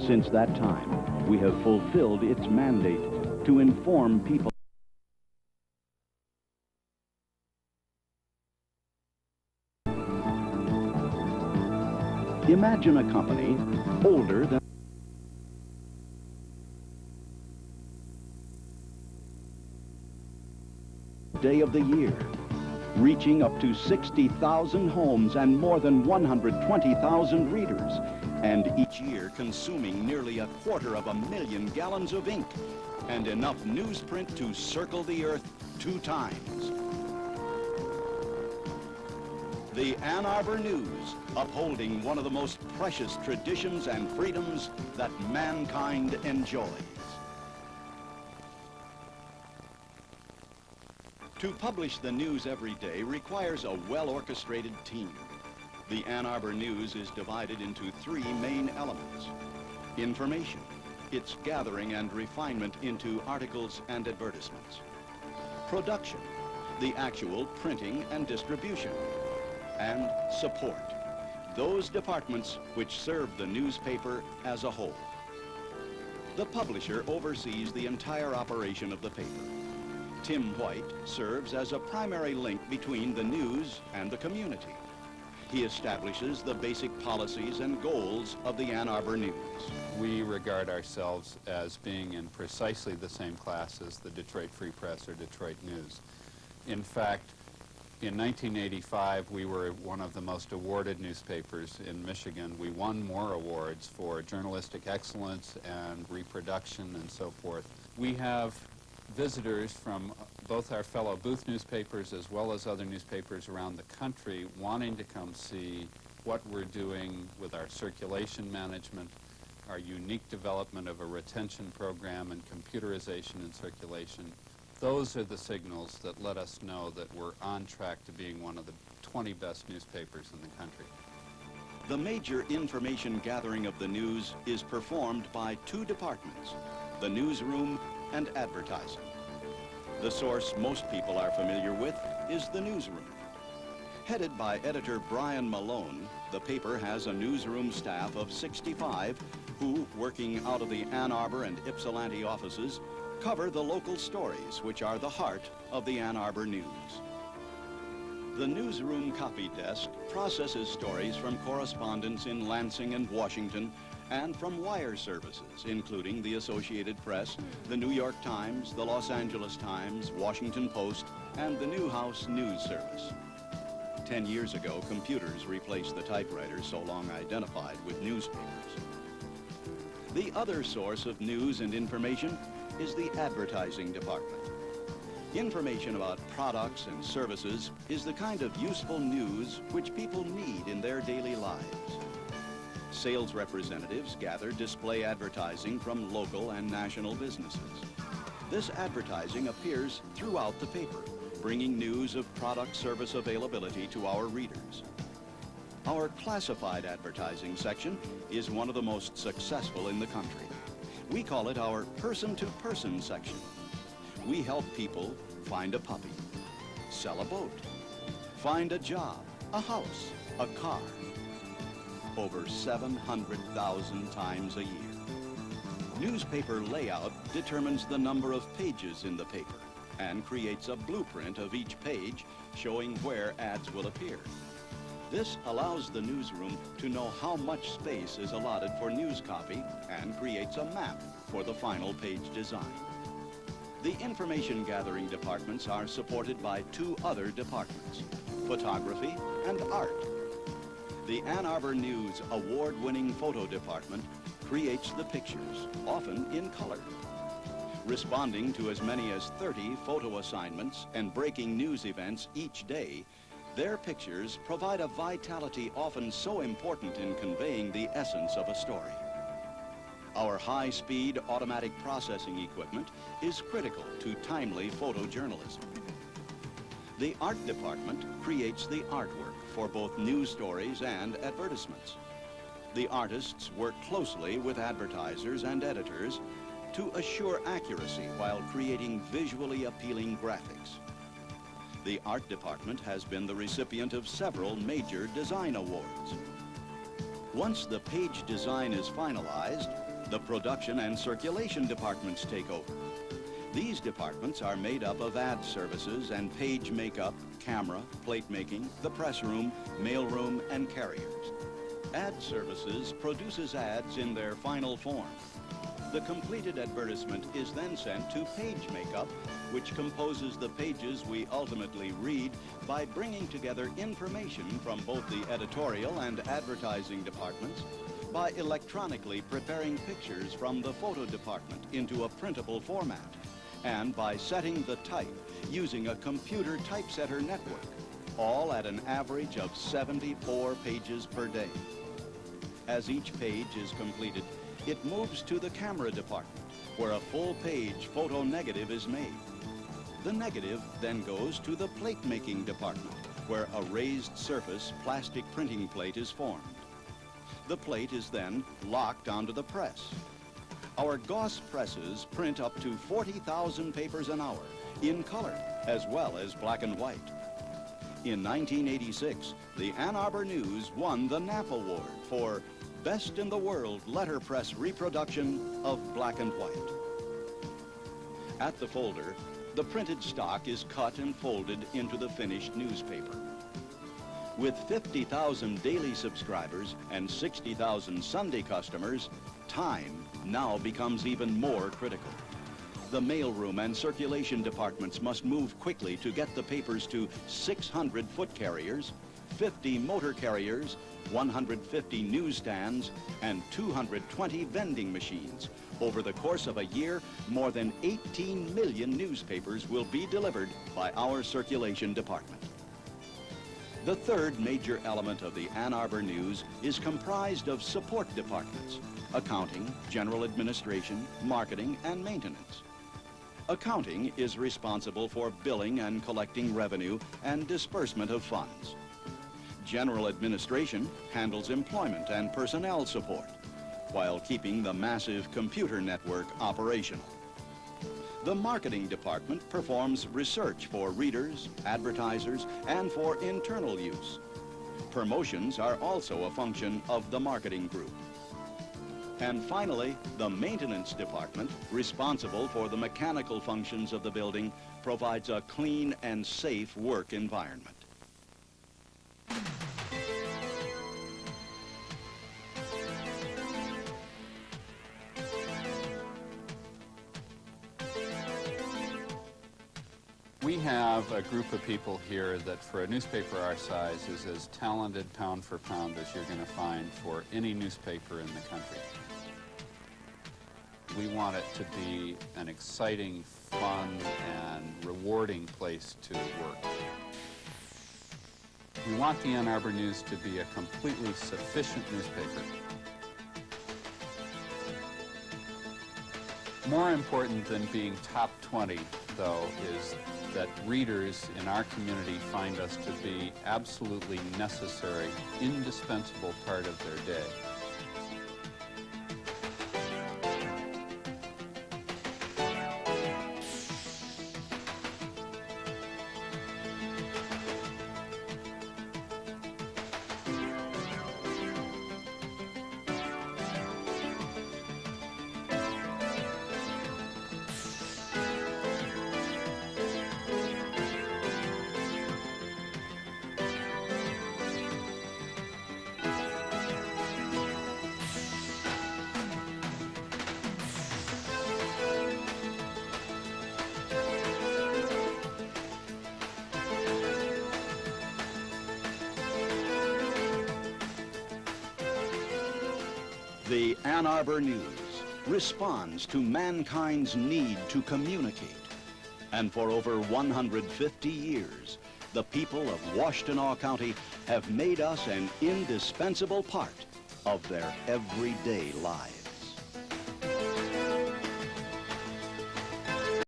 Since that time, we have fulfilled its mandate to inform people. Imagine a company older than day of the year, reaching up to 60,000 homes and more than 120,000 readers, and each year consuming nearly 250,000 gallons of ink and enough newsprint to circle the earth 2 times. The Ann Arbor News, upholding one of the most precious traditions and freedoms that mankind enjoys. To publish the news every day requires a well-orchestrated team. The Ann Arbor News is divided into 3 main elements. Information, its gathering and refinement into articles and advertisements. Production, the actual printing and distribution. And support, those departments which serve the newspaper as a whole. The publisher oversees the entire operation of the paper. Tim White serves as a primary link between the news and the community. He establishes the basic policies and goals of the Ann Arbor News. We regard ourselves as being in precisely the same class as the Detroit Free Press or Detroit News. In fact, in 1985, we were one of the most awarded newspapers in Michigan. We won more awards for journalistic excellence and reproduction and so forth. We have visitors from both our fellow booth newspapers as well as other newspapers around the country wanting to come see what we're doing with our circulation management, our unique development of a retention program and computerization in circulation. Those are the signals that let us know that we're on track to being one of the 20 best newspapers in the country. The major information gathering of the news is performed by 2 departments, the newsroom and advertising. The source most people are familiar with is the newsroom. Headed by editor Brian Malone, the paper has a newsroom staff of 65 who, working out of the Ann Arbor and Ypsilanti offices, cover the local stories which are the heart of the Ann Arbor News. The newsroom copy desk processes stories from correspondents in Lansing and Washington and from wire services, including the Associated Press, the New York Times, the Los Angeles Times, Washington Post, and the Newhouse News Service. 10 years ago, computers replaced the typewriters so long identified with newspapers. The other source of news and information is the advertising department. Information about products and services is the kind of useful news which people need in their daily lives. Sales representatives gather display advertising from local and national businesses. This advertising appears throughout the paper, bringing news of product service availability to our readers. Our classified advertising section is one of the most successful in the country. We call it our person-to-person section. We help people find a puppy, sell a boat, find a job, a house, a car. Over 700,000 times a year. Newspaper layout determines the number of pages in the paper and creates a blueprint of each page showing where ads will appear. This allows the newsroom to know how much space is allotted for news copy and creates a map for the final page design. The information gathering departments are supported by 2 other departments, photography and art. The Ann Arbor News award-winning photo department creates the pictures, often in color. Responding to as many as 30 photo assignments and breaking news events each day, their pictures provide a vitality often so important in conveying the essence of a story. Our high-speed automatic processing equipment is critical to timely photojournalism. The art department creates the artwork for both news stories and advertisements. The artists work closely with advertisers and editors to assure accuracy while creating visually appealing graphics. The art department has been the recipient of several major design awards. Once the page design is finalized, The production and circulation departments take over. These departments are made up of ad services and page makeup, camera, plate making, the press room, mail room, and carriers. Ad services produces ads in their final form. The completed advertisement is then sent to page makeup, which composes the pages we ultimately read by bringing together information from both the editorial and advertising departments, by electronically preparing pictures from the photo department into a printable format, and by setting the type using a computer typesetter network, all at an average of 74 pages per day. As each page is completed, it moves to the camera department, where a full-page photo negative is made. The negative then goes to the plate-making department, where a raised surface plastic printing plate is formed. The plate is then locked onto the press. Our Gauss presses print up to 40,000 papers an hour, in color as well as black and white. In 1986, the Ann Arbor News won the Knapp Award for Best in the World Letterpress Reproduction of Black and White. At the folder, the printed stock is cut and folded into the finished newspaper. With 50,000 daily subscribers and 60,000 Sunday customers, time now becomes even more critical. The mailroom and circulation departments must move quickly to get the papers to 600 foot carriers, 50 motor carriers, 150 newsstands, and 220 vending machines. Over the course of a year, more than 18 million newspapers will be delivered by our circulation department. The third major element of the Ann Arbor News is comprised of support departments: accounting, general administration, marketing, and maintenance. Accounting is responsible for billing and collecting revenue and disbursement of funds. General administration handles employment and personnel support, while keeping the massive computer network operational. The marketing department performs research for readers, advertisers, and for internal use. Promotions are also a function of the marketing group. And finally, the maintenance department, responsible for the mechanical functions of the building, provides a clean and safe work environment. We have a group of people here that, for a newspaper our size, is as talented pound for pound as you're going to find for any newspaper in the country. We want it to be an exciting, fun, and rewarding place to work. We want the Ann Arbor News to be a completely sufficient newspaper. More important than being top 20, though, is that readers in our community find us to be absolutely necessary, indispensable part of their day. The Ann Arbor News responds to mankind's need to communicate. And for over 150 years, the people of Washtenaw County have made us an indispensable part of their everyday lives.